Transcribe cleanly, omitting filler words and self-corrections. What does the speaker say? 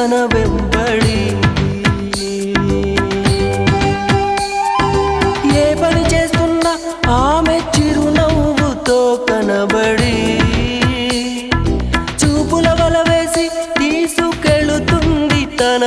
తన వెంబడి ఏ పని చేస్తున్నా ఆమె చిరునవ్వుతో కనబడి చూపుల వల వేసి తీసుకెళుతుంది తన